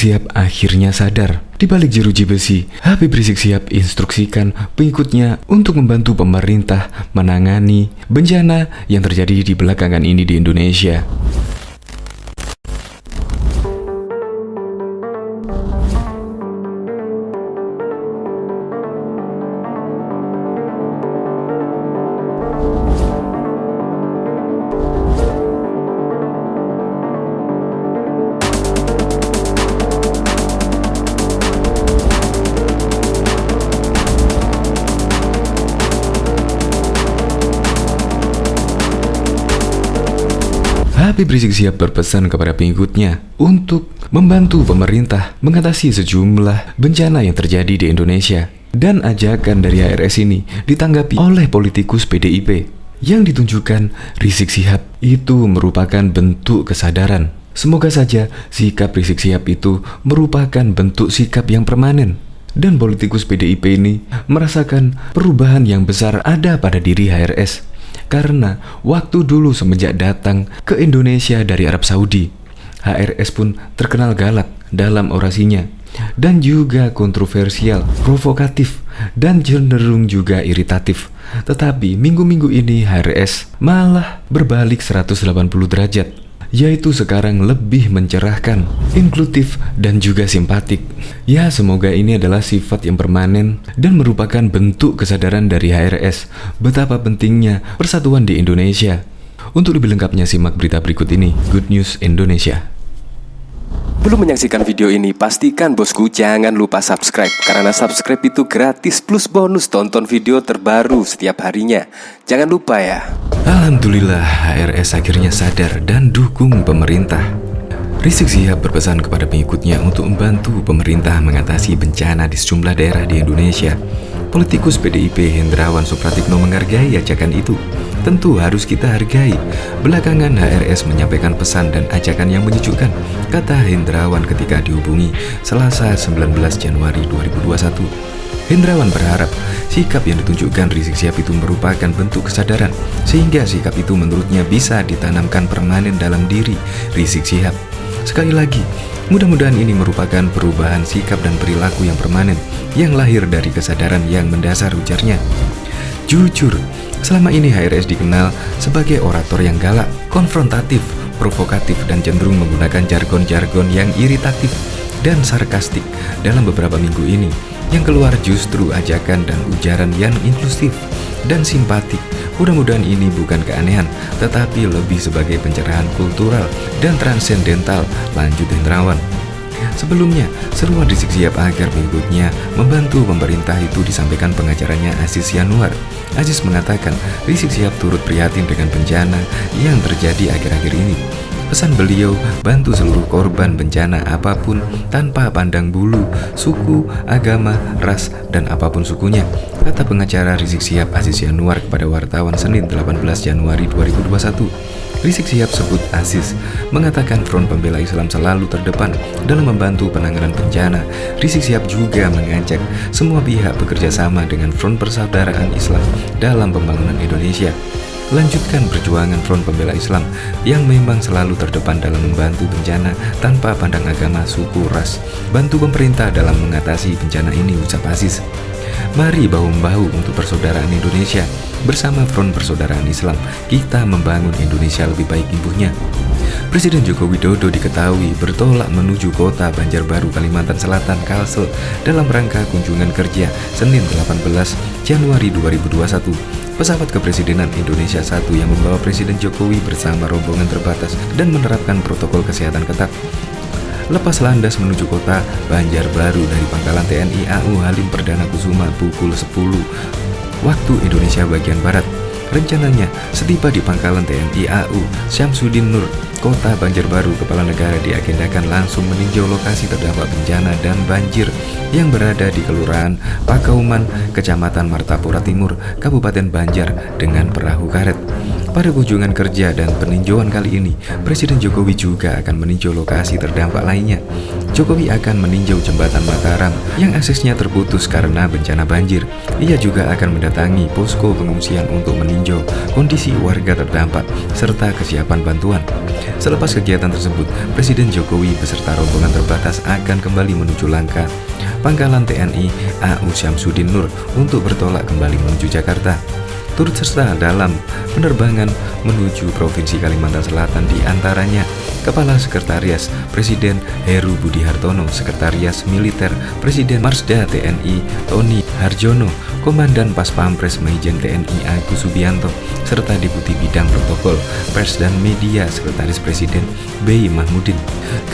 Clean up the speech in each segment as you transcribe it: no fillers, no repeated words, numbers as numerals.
Sihab akhirnya sadar. Di balik jeruji besi, Habib Rizik Sihab instruksikan pengikutnya untuk membantu pemerintah menangani bencana yang terjadi di belakangan ini di Indonesia. Habib Rizik Sihab berpesan kepada pengikutnya untuk membantu pemerintah mengatasi sejumlah bencana yang terjadi di Indonesia. Dan ajakan dari HRS ini ditanggapi oleh politikus PDIP. Yang ditunjukkan Rizik Sihab itu merupakan bentuk kesadaran. Semoga saja sikap Rizik Sihab itu merupakan bentuk sikap yang permanen. Dan politikus PDIP ini merasakan perubahan yang besar ada pada diri HRS. Karena waktu dulu semenjak datang ke Indonesia dari Arab Saudi, HRS pun terkenal galak dalam orasinya dan juga kontroversial, provokatif, dan cenderung juga iritatif. Tetapi minggu-minggu ini HRS malah berbalik 180 derajat, yaitu sekarang lebih mencerahkan, inklusif, dan juga simpatik. Ya, semoga ini adalah sifat yang permanen dan merupakan bentuk kesadaran dari HRS betapa pentingnya persatuan di Indonesia. Untuk lebih lengkapnya simak berita berikut ini. Good News Indonesia. Belum menyaksikan video ini, pastikan bosku jangan lupa subscribe. Karena subscribe itu gratis plus bonus tonton video terbaru setiap harinya. Jangan lupa ya. Alhamdulillah, HRS akhirnya sadar dan dukung pemerintah. Rizik Sihab berpesan kepada pengikutnya untuk membantu pemerintah mengatasi bencana di sejumlah daerah di Indonesia. Politikus PDIP Hendrawan Supratikno menghargai ajakan itu. Tentu harus kita hargai. Belakangan HRS menyampaikan pesan dan ajakan yang menyejukkan, kata Hendrawan ketika dihubungi Selasa 19 Januari 2021. Hendrawan berharap sikap yang ditunjukkan Rizik Sihab itu merupakan bentuk kesadaran, sehingga sikap itu menurutnya bisa ditanamkan permanen dalam diri Rizik Sihab. Sekali lagi, mudah-mudahan ini merupakan perubahan sikap dan perilaku yang permanen, yang lahir dari kesadaran yang mendasar, ujarnya. Jujur, selama ini HRS dikenal sebagai orator yang galak, konfrontatif, provokatif, dan cenderung menggunakan jargon-jargon yang iritatif dan sarkastik. Dalam beberapa minggu ini, yang keluar justru ajakan dan ujaran yang inklusif dan simpatik. Mudah-mudahan ini bukan keanehan, tetapi lebih sebagai pencerahan kultural dan transendental, lanjut Hendrawan. Sebelumnya, seruan Rizik Sihab agar pengikutnya membantu pemerintah itu disampaikan pengacaranya Aziz Yanuar. Aziz mengatakan Rizik Sihab turut prihatin dengan bencana yang terjadi akhir-akhir ini. Pesan beliau, bantu seluruh korban bencana apapun tanpa pandang bulu, suku, agama, ras, dan apapun sukunya, kata pengacara Rizik Sihab Aziz Yanuar kepada wartawan Senin 18 Januari 2021. Rizik Sihab sebut Aziz mengatakan Front Pembela Islam selalu terdepan dalam membantu penanganan bencana. Rizik Sihab juga mengajak semua pihak bekerja sama dengan Front Persaudaraan Islam dalam pembangunan Indonesia. Lanjutkan perjuangan Front Pembela Islam yang memang selalu terdepan dalam membantu bencana tanpa pandang agama, suku, ras. Bantu pemerintah dalam mengatasi bencana ini, ucap Aziz. Mari bahu-membahu untuk persaudaraan Indonesia. Bersama Front Persaudaraan Islam, kita membangun Indonesia lebih baik, imbuhnya. Presiden Joko Widodo diketahui bertolak menuju kota Banjarbaru, Kalimantan Selatan, Kalsel dalam rangka kunjungan kerja Senin 18 Januari 2021. Pesawat kepresidenan Indonesia 1 yang membawa Presiden Jokowi bersama rombongan terbatas dan menerapkan protokol kesehatan ketat lepas landas menuju kota Banjarbaru dari pangkalan TNI AU Halim Perdana Kusuma pukul 10 waktu Indonesia bagian Barat. Rencananya, setiba di pangkalan TNI AU Syamsuddin Nur, kota Banjarbaru, kepala negara diagendakan langsung meninjau lokasi terdampak bencana dan banjir yang berada di Kelurahan Pakauman, Kecamatan Martapura Timur, Kabupaten Banjar dengan perahu karet. Pada kunjungan kerja dan peninjauan kali ini, Presiden Jokowi juga akan meninjau lokasi terdampak lainnya. Jokowi akan meninjau jembatan Mataram yang aksesnya terputus karena bencana banjir. Ia juga akan mendatangi posko pengungsian untuk meninjau meninjau kondisi warga terdampak serta kesiapan bantuan. Selepas kegiatan tersebut, Presiden Jokowi beserta rombongan terbatas akan kembali menuju Langkat, Pangkalan TNI AU Syamsuddin Nur untuk bertolak kembali menuju Jakarta. Turut serta dalam penerbangan menuju Provinsi Kalimantan Selatan di antaranya Kepala Sekretariat Presiden Heru Budi Hartono, Sekretaris Militer Presiden Marsda TNI Tony Harjono, Komandan Pas Pampres Maijen TNI Agus Subianto, serta Deputi Bidang Protokol Pers dan Media Sekretaris Presiden B. Mahmudin.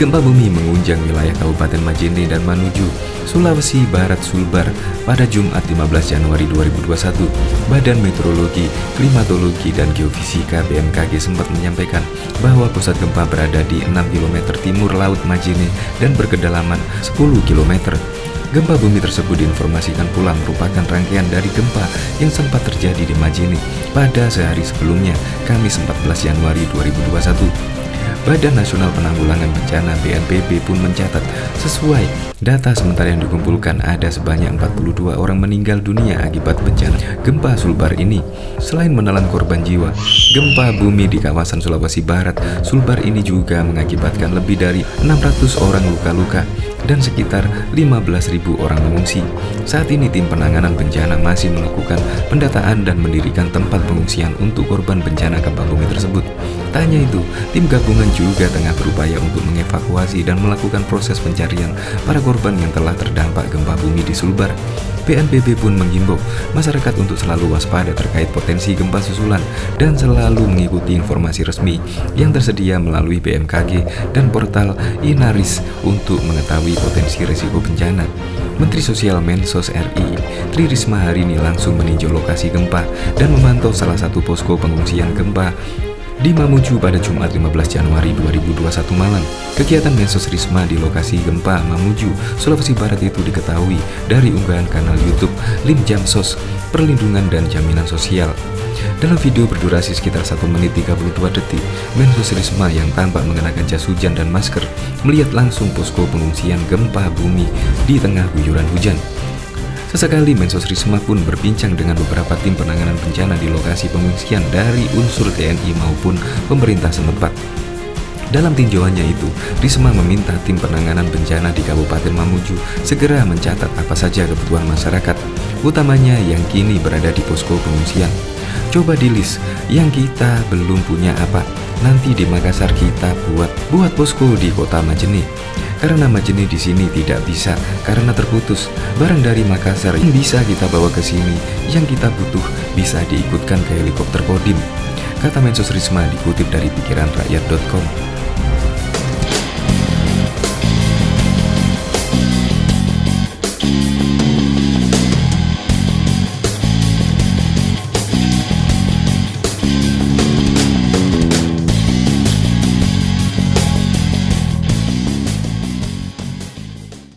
Gempa bumi mengunjang wilayah Kabupaten Majene dan Mamuju, Sulawesi Barat Sulbar pada Jumat 15 Januari 2021. Badan Meteorologi, Klimatologi, dan Geofisika BMKG sempat menyampaikan bahwa pusat gempa berada di 6 km timur Laut Majene dan berkedalaman 10 km. Gempa bumi tersebut diinformasikan pula merupakan rangkaian dari gempa yang sempat terjadi di Majene pada sehari sebelumnya, Kamis 14 Januari 2021. Badan Nasional Penanggulangan Bencana BNPB pun mencatat sesuai data sementara yang dikumpulkan ada sebanyak 42 orang meninggal dunia akibat bencana gempa Sulbar ini. Selain menelan korban jiwa, gempa bumi di kawasan Sulawesi Barat Sulbar ini juga mengakibatkan lebih dari 600 orang luka-luka dan sekitar 15.000 orang mengungsi. Saat ini tim penanganan bencana masih melakukan pendataan dan mendirikan tempat pengungsian untuk korban bencana gempa bumi tersebut. Tak hanya itu, tim gabungan juga tengah berupaya untuk mengevakuasi dan melakukan proses pencarian para korban yang telah terdampak gempa bumi di Sulbar. BNPB pun menghimbau masyarakat untuk selalu waspada terkait potensi gempa susulan dan selalu mengikuti informasi resmi yang tersedia melalui BMKG dan portal Inaris untuk mengetahui potensi risiko bencana. Menteri Sosial Mensos RI, Tri Risma hari ini langsung meninjau lokasi gempa dan memantau salah satu posko pengungsian gempa di Mamuju pada Jumat 15 Januari 2021 malam. Kegiatan Mensos Risma di lokasi gempa Mamuju, Sulawesi Barat itu diketahui dari unggahan kanal YouTube Lim Jamsos Perlindungan dan Jaminan Sosial. Dalam video berdurasi sekitar 1 menit 32 detik, Mensos Risma yang tampak mengenakan jas hujan dan masker melihat langsung posko pengungsian gempa bumi di tengah guyuran hujan. Sesekali Mensos Risma pun berbincang dengan beberapa tim penanganan bencana di lokasi pengungsian dari unsur TNI maupun pemerintah setempat. Dalam tinjauannya itu, Risma meminta tim penanganan bencana di Kabupaten Mamuju segera mencatat apa saja kebutuhan masyarakat, utamanya yang kini berada di posko pengungsian. Coba di list yang kita belum punya apa, nanti di Makassar kita buat posko di kota Majene. Karena Majene di sini tidak bisa karena terputus. Barang dari Makassar yang bisa kita bawa ke sini, yang kita butuh bisa diikutkan ke helikopter Kodim, kata Mensos Risma dikutip dari pikiranrakyat.com.